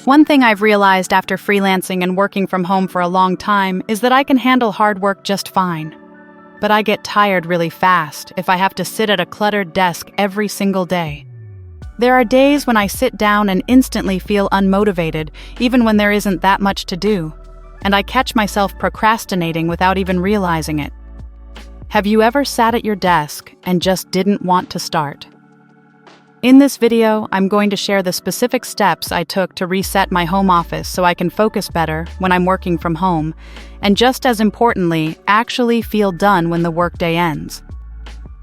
One thing I've realized after freelancing and working from home for a long time is that I can handle hard work just fine. But I get tired really fast if I have to sit at a cluttered desk every single day. There are days when I sit down and instantly feel unmotivated, even when there isn't that much to do, and I catch myself procrastinating without even realizing it. Have you ever sat at your desk and just didn't want to start? In this video, I'm going to share the specific steps I took to reset my home office so I can focus better when I'm working from home, and just as importantly, actually feel done when the workday ends.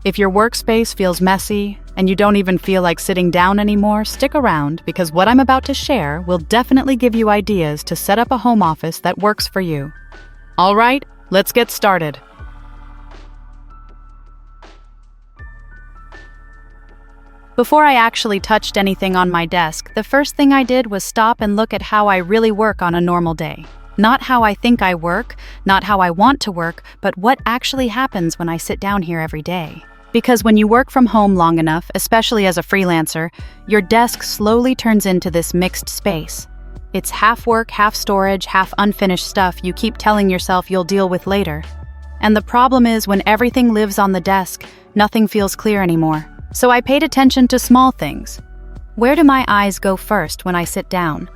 If your workspace feels messy and you don't even feel like sitting down anymore, stick around because what I'm about to share will definitely give you ideas to set up a home office that works for you. All right, let's get started. Before I actually touched anything on my desk, the first thing I did was stop and look at how I really work on a normal day. Not how I think I work, not how I want to work, but what actually happens when I sit down here every day. Because when you work from home long enough, especially as a freelancer, your desk slowly turns into this mixed space. It's half work, half storage, half unfinished stuff you keep telling yourself you'll deal with later. And the problem is when everything lives on the desk, nothing feels clear anymore. So I paid attention to small things. Where do my eyes go first when I sit down?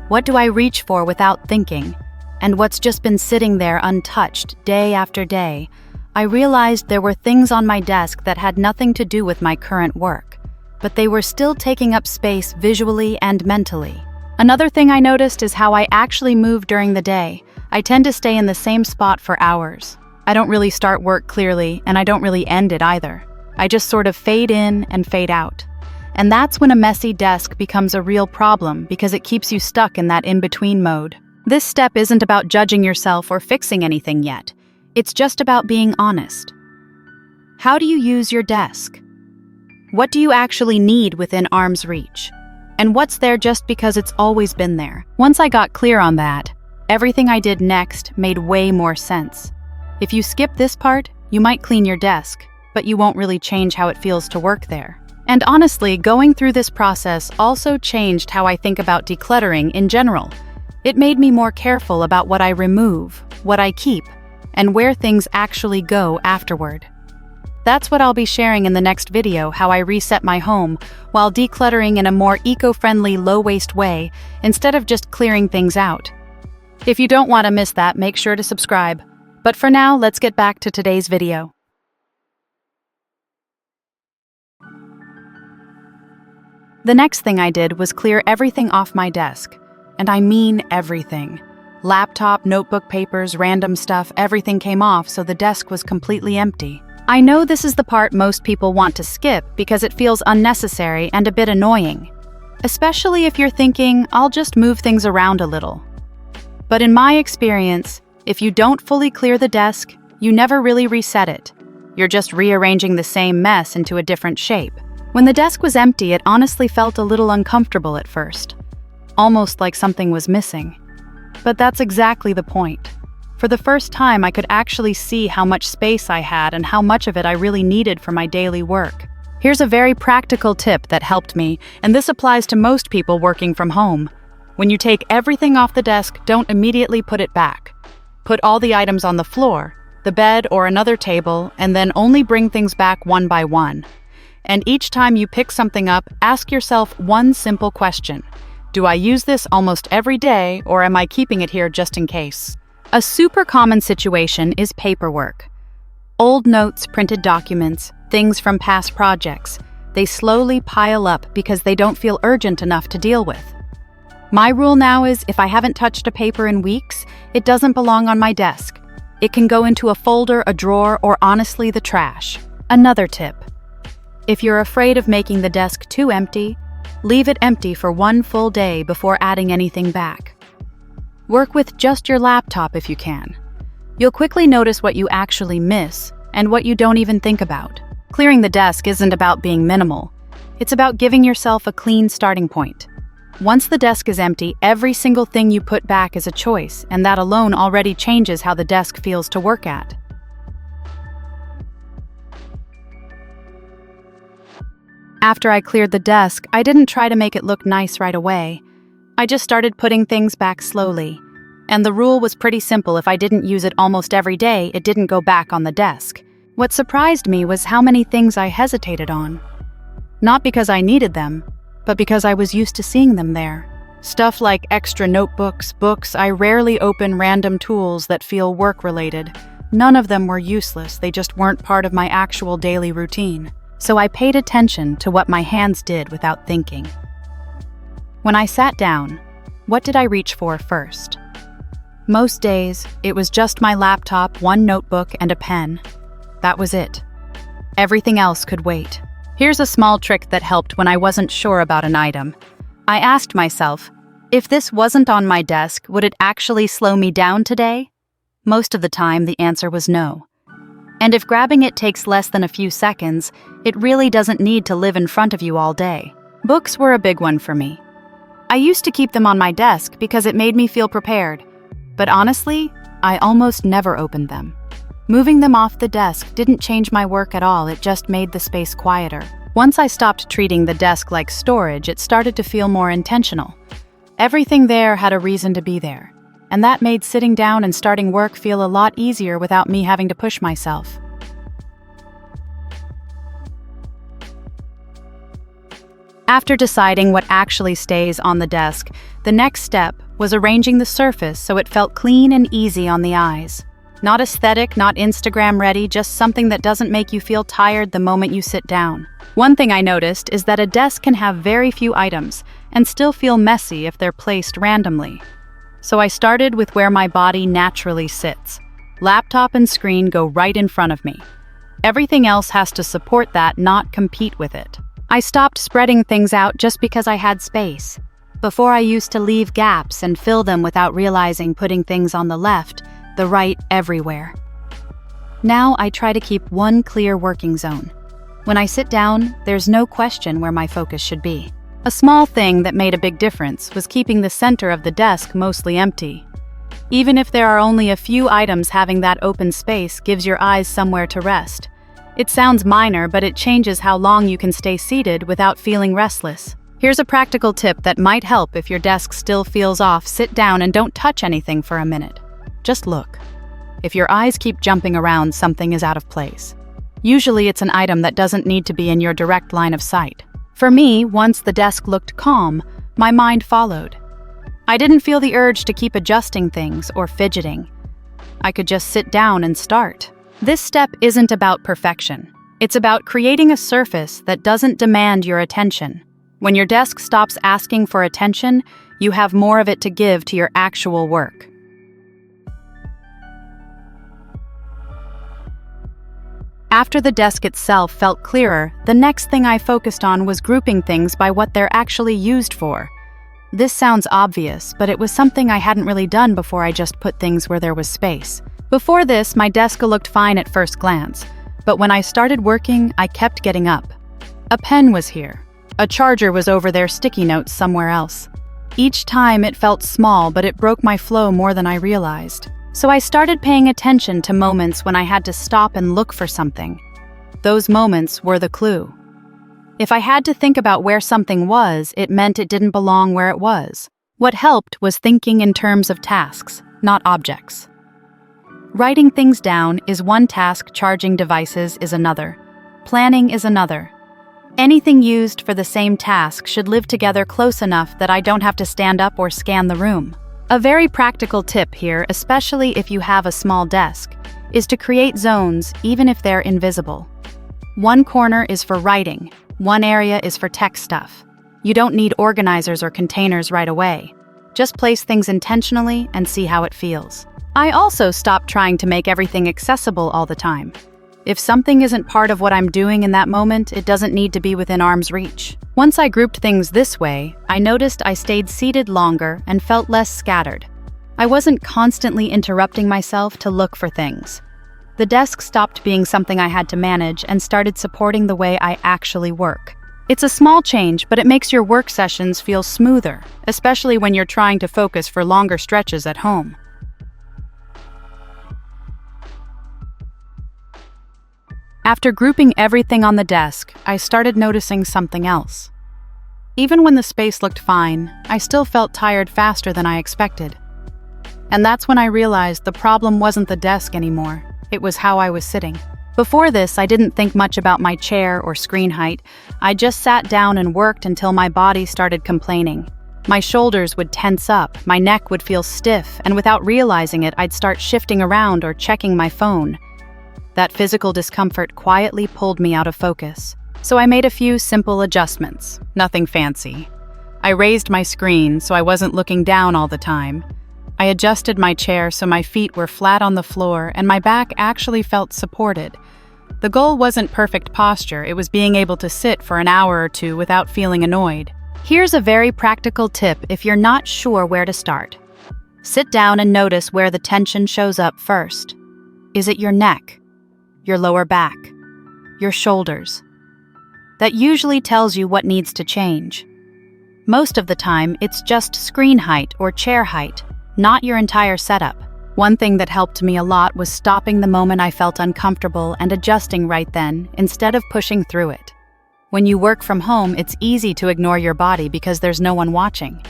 What do I reach for without thinking? And what's just been sitting there untouched day after day? I realized there were things on my desk that had nothing to do with my current work, but they were still taking up space visually and mentally. Another thing I noticed is how I actually move during the day. I tend to stay in the same spot for hours. I don't really start work clearly, and I don't really end it either. I just sort of fade in and fade out. And that's when a messy desk becomes a real problem because it keeps you stuck in that in-between mode. This step isn't about judging yourself or fixing anything yet. It's just about being honest. How do you use your desk? What do you actually need within arm's reach? And what's there just because it's always been there? Once I got clear on that, everything I did next made way more sense. If you skip this part, you might clean your desk, but you won't really change how it feels to work there. And honestly, going through this process also changed how I think about decluttering in general. It made me more careful about what I remove, what I keep, and where things actually go afterward. That's what I'll be sharing in the next video, how I reset my home while decluttering in a more eco-friendly, low-waste way instead of just clearing things out. If you don't want to miss that, make sure to subscribe. But for now, let's get back to today's video. The next thing I did was clear everything off my desk. And I mean everything. Laptop, notebook papers, random stuff, everything came off so the desk was completely empty. I know this is the part most people want to skip because it feels unnecessary and a bit annoying. Especially if you're thinking, I'll just move things around a little. But in my experience, if you don't fully clear the desk, you never really reset it. You're just rearranging the same mess into a different shape. When the desk was empty, it honestly felt a little uncomfortable at first, almost like something was missing. But that's exactly the point. For the first time, I could actually see how much space I had and how much of it I really needed for my daily work. Here's a very practical tip that helped me, and this applies to most people working from home. When you take everything off the desk, don't immediately put it back. Put all the items on the floor, the bed, or another table, and then only bring things back one by one. And each time you pick something up, ask yourself one simple question. Do I use this almost every day, or am I keeping it here just in case? A super common situation is paperwork. Old notes, printed documents, things from past projects. They slowly pile up because they don't feel urgent enough to deal with. My rule now is if I haven't touched a paper in weeks, it doesn't belong on my desk. It can go into a folder, a drawer, or honestly the trash. Another tip. If you're afraid of making the desk too empty, leave it empty for one full day before adding anything back. Work with just your laptop if you can. You'll quickly notice what you actually miss and what you don't even think about. Clearing the desk isn't about being minimal. It's about giving yourself a clean starting point. Once the desk is empty, every single thing you put back is a choice, and that alone already changes how the desk feels to work at. After I cleared the desk, I didn't try to make it look nice right away. I just started putting things back slowly. And the rule was pretty simple: if I didn't use it almost every day, it didn't go back on the desk. What surprised me was how many things I hesitated on. Not because I needed them, but because I was used to seeing them there. Stuff like extra notebooks, books. I rarely open random tools that feel work-related. None of them were useless, they just weren't part of my actual daily routine. So I paid attention to what my hands did without thinking. When I sat down, what did I reach for first? Most days, it was just my laptop, one notebook, and a pen. That was it. Everything else could wait. Here's a small trick that helped when I wasn't sure about an item. I asked myself, if this wasn't on my desk, would it actually slow me down today? Most of the time, the answer was no. And if grabbing it takes less than a few seconds, it really doesn't need to live in front of you all day. Books were a big one for me. I used to keep them on my desk because it made me feel prepared. But honestly, I almost never opened them. Moving them off the desk didn't change my work at all, it just made the space quieter. Once I stopped treating the desk like storage, it started to feel more intentional. Everything there had a reason to be there, and that made sitting down and starting work feel a lot easier without me having to push myself. After deciding what actually stays on the desk, the next step was arranging the surface so it felt clean and easy on the eyes. Not aesthetic, not Instagram ready, just something that doesn't make you feel tired the moment you sit down. One thing I noticed is that a desk can have very few items and still feel messy if they're placed randomly. So I started with where my body naturally sits. Laptop and screen go right in front of me. Everything else has to support that, not compete with it. I stopped spreading things out just because I had space. Before, I used to leave gaps and fill them without realizing, putting things on the left, the right, everywhere. Now I try to keep one clear working zone. When I sit down, there's no question where my focus should be. A small thing that made a big difference was keeping the center of the desk mostly empty. Even if there are only a few items, having that open space gives your eyes somewhere to rest. It sounds minor, but it changes how long you can stay seated without feeling restless. Here's a practical tip that might help if your desk still feels off. Sit down and don't touch anything for a minute. Just look. If your eyes keep jumping around, something is out of place. Usually it's an item that doesn't need to be in your direct line of sight. For me, once the desk looked calm, my mind followed. I didn't feel the urge to keep adjusting things or fidgeting. I could just sit down and start. This step isn't about perfection. It's about creating a surface that doesn't demand your attention. When your desk stops asking for attention, you have more of it to give to your actual work. After the desk itself felt clearer, the next thing I focused on was grouping things by what they're actually used for. This sounds obvious, but it was something I hadn't really done before. I just put things where there was space. Before this, my desk looked fine at first glance, but when I started working, I kept getting up. A pen was here. A charger was over there, sticky notes somewhere else. Each time it felt small, but it broke my flow more than I realized. So I started paying attention to moments when I had to stop and look for something. Those moments were the clue. If I had to think about where something was, it meant it didn't belong where it was. What helped was thinking in terms of tasks, not objects. Writing things down is one task, charging devices is another. Planning is another. Anything used for the same task should live together close enough that I don't have to stand up or scan the room. A very practical tip here, especially if you have a small desk, is to create zones even if they're invisible. One corner is for writing, one area is for tech stuff. You don't need organizers or containers right away. Just place things intentionally and see how it feels. I also stopped trying to make everything accessible all the time. If something isn't part of what I'm doing in that moment, it doesn't need to be within arm's reach. Once I grouped things this way, I noticed I stayed seated longer and felt less scattered. I wasn't constantly interrupting myself to look for things. The desk stopped being something I had to manage and started supporting the way I actually work. It's a small change, but it makes your work sessions feel smoother, especially when you're trying to focus for longer stretches at home. After grouping everything on the desk, I started noticing something else. Even when the space looked fine, I still felt tired faster than I expected. And that's when I realized the problem wasn't the desk anymore, it was how I was sitting. Before this, I didn't think much about my chair or screen height. I just sat down and worked until my body started complaining. My shoulders would tense up, my neck would feel stiff, and without realizing it, I'd start shifting around or checking my phone. That physical discomfort quietly pulled me out of focus. So I made a few simple adjustments, nothing fancy. I raised my screen so I wasn't looking down all the time. I adjusted my chair so my feet were flat on the floor and my back actually felt supported. The goal wasn't perfect posture, it was being able to sit for an hour or two without feeling annoyed. Here's a very practical tip if you're not sure where to start. Sit down and notice where the tension shows up first. Is it your neck? Your lower back? Your shoulders? That usually tells you what needs to change. Most of the time, it's just screen height or chair height, not your entire setup. One thing that helped me a lot was stopping the moment I felt uncomfortable and adjusting right then, instead of pushing through it. When you work from home, it's easy to ignore your body because there's no one watching.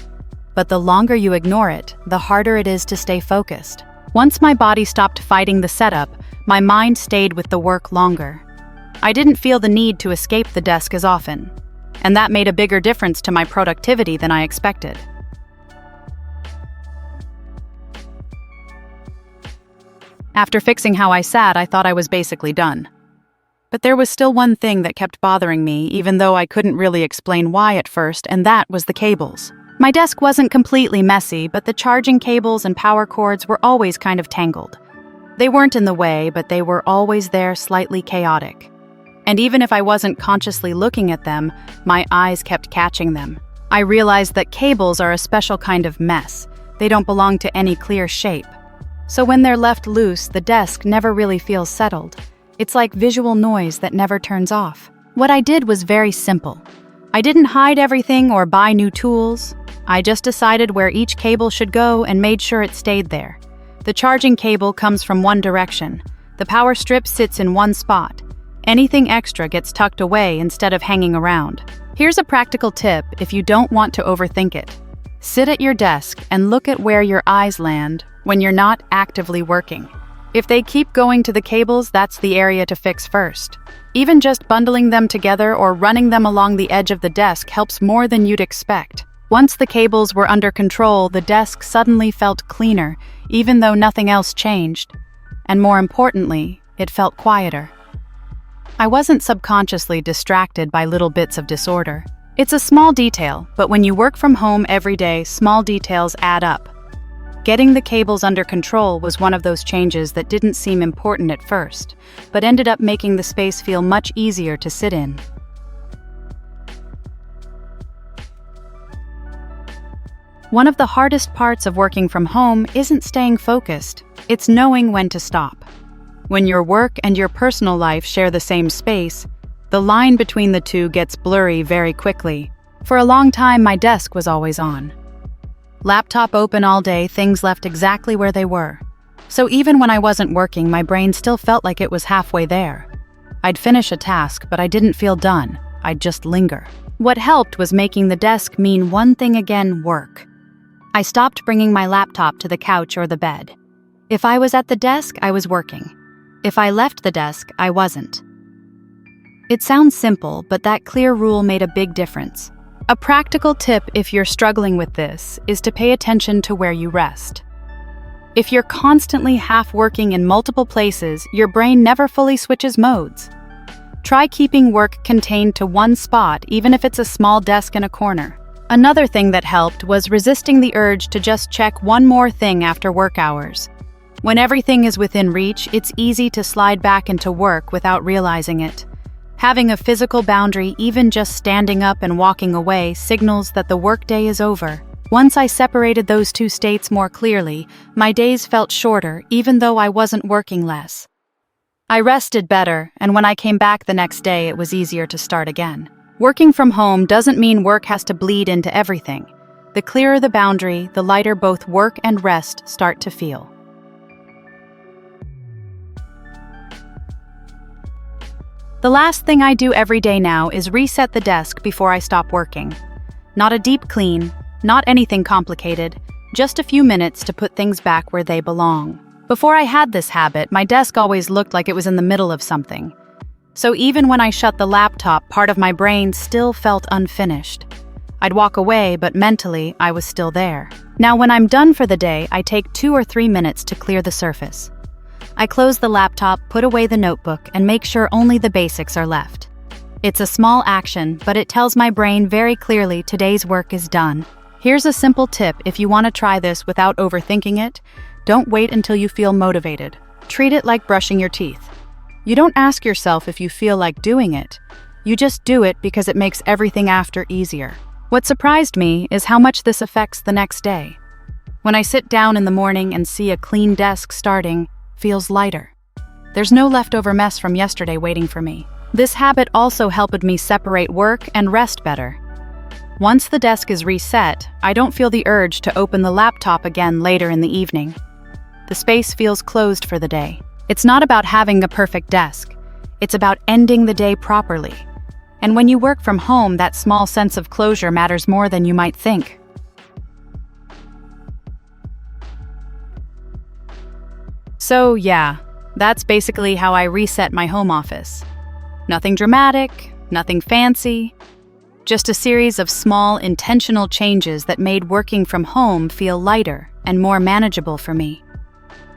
But the longer you ignore it, the harder it is to stay focused. Once my body stopped fighting the setup, my mind stayed with the work longer. I didn't feel the need to escape the desk as often, and that made a bigger difference to my productivity than I expected. After fixing how I sat, I thought I was basically done. But there was still one thing that kept bothering me, even though I couldn't really explain why at first, and that was the cables. My desk wasn't completely messy, but the charging cables and power cords were always kind of tangled. They weren't in the way, but they were always there, slightly chaotic. And even if I wasn't consciously looking at them, my eyes kept catching them. I realized that cables are a special kind of mess. They don't belong to any clear shape. So when they're left loose, the desk never really feels settled. It's like visual noise that never turns off. What I did was very simple. I didn't hide everything or buy new tools. I just decided where each cable should go and made sure it stayed there. The charging cable comes from one direction. The power strip sits in one spot. Anything extra gets tucked away instead of hanging around. Here's a practical tip if you don't want to overthink it. Sit at your desk and look at where your eyes land when you're not actively working. If they keep going to the cables, that's the area to fix first. Even just bundling them together or running them along the edge of the desk helps more than you'd expect. Once the cables were under control, the desk suddenly felt cleaner, even though nothing else changed. And more importantly, it felt quieter. I wasn't subconsciously distracted by little bits of disorder. It's a small detail, but when you work from home every day, small details add up. Getting the cables under control was one of those changes that didn't seem important at first, but ended up making the space feel much easier to sit in. One of the hardest parts of working from home isn't staying focused, it's knowing when to stop. When your work and your personal life share the same space, the line between the two gets blurry very quickly. For a long time, my desk was always on. Laptop open all day, things left exactly where they were. So even when I wasn't working, my brain still felt like it was halfway there. I'd finish a task, but I didn't feel done. I'd just linger. What helped was making the desk mean one thing again: work. I stopped bringing my laptop to the couch or the bed. If I was at the desk, I was working. If I left the desk, I wasn't. It sounds simple, but that clear rule made a big difference. A practical tip if you're struggling with this is to pay attention to where you rest. If you're constantly half working in multiple places, your brain never fully switches modes. Try keeping work contained to one spot, even if it's a small desk in a corner. Another thing that helped was resisting the urge to just check one more thing after work hours. When everything is within reach, it's easy to slide back into work without realizing it. Having a physical boundary, even just standing up and walking away, signals that the workday is over. Once I separated those two states more clearly, my days felt shorter, even though I wasn't working less. I rested better, and when I came back the next day, it was easier to start again. Working from home doesn't mean work has to bleed into everything. The clearer the boundary, the lighter both work and rest start to feel. The last thing I do every day now is reset the desk before I stop working. Not a deep clean, not anything complicated, just a few minutes to put things back where they belong. Before I had this habit, my desk always looked like it was in the middle of something. So even when I shut the laptop, part of my brain still felt unfinished. I'd walk away, but mentally, I was still there. Now, when I'm done for the day, I take 2 or 3 minutes to clear the surface. I close the laptop, put away the notebook, and make sure only the basics are left. It's a small action, but it tells my brain very clearly today's work is done. Here's a simple tip if you want to try this without overthinking it. Don't wait until you feel motivated. Treat it like brushing your teeth. You don't ask yourself if you feel like doing it. You just do it because it makes everything after easier. What surprised me is how much this affects the next day. When I sit down in the morning and see a clean desk starting, feels lighter. There's no leftover mess from yesterday waiting for me. This habit also helped me separate work and rest better. Once the desk is reset, I don't feel the urge to open the laptop again later in the evening. The space feels closed for the day. It's not about having the perfect desk. It's about ending the day properly. And when you work from home, that small sense of closure matters more than you might think. So yeah, that's basically how I reset my home office. Nothing dramatic, nothing fancy, just a series of small, intentional changes that made working from home feel lighter and more manageable for me.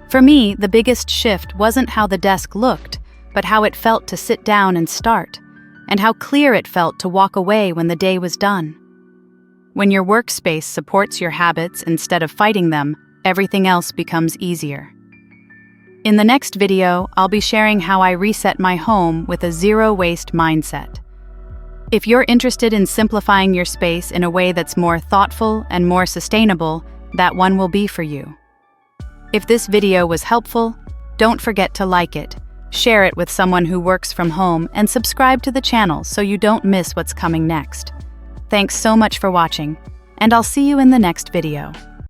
For me, the biggest shift wasn't how the desk looked, but how it felt to sit down and start, and how clear it felt to walk away when the day was done. When your workspace supports your habits instead of fighting them, everything else becomes easier. In the next video, I'll be sharing how I reset my home with a zero-waste mindset. If you're interested in simplifying your space in a way that's more thoughtful and more sustainable, that one will be for you. If this video was helpful, don't forget to like it, share it with someone who works from home, and subscribe to the channel so you don't miss what's coming next. Thanks so much for watching, and I'll see you in the next video.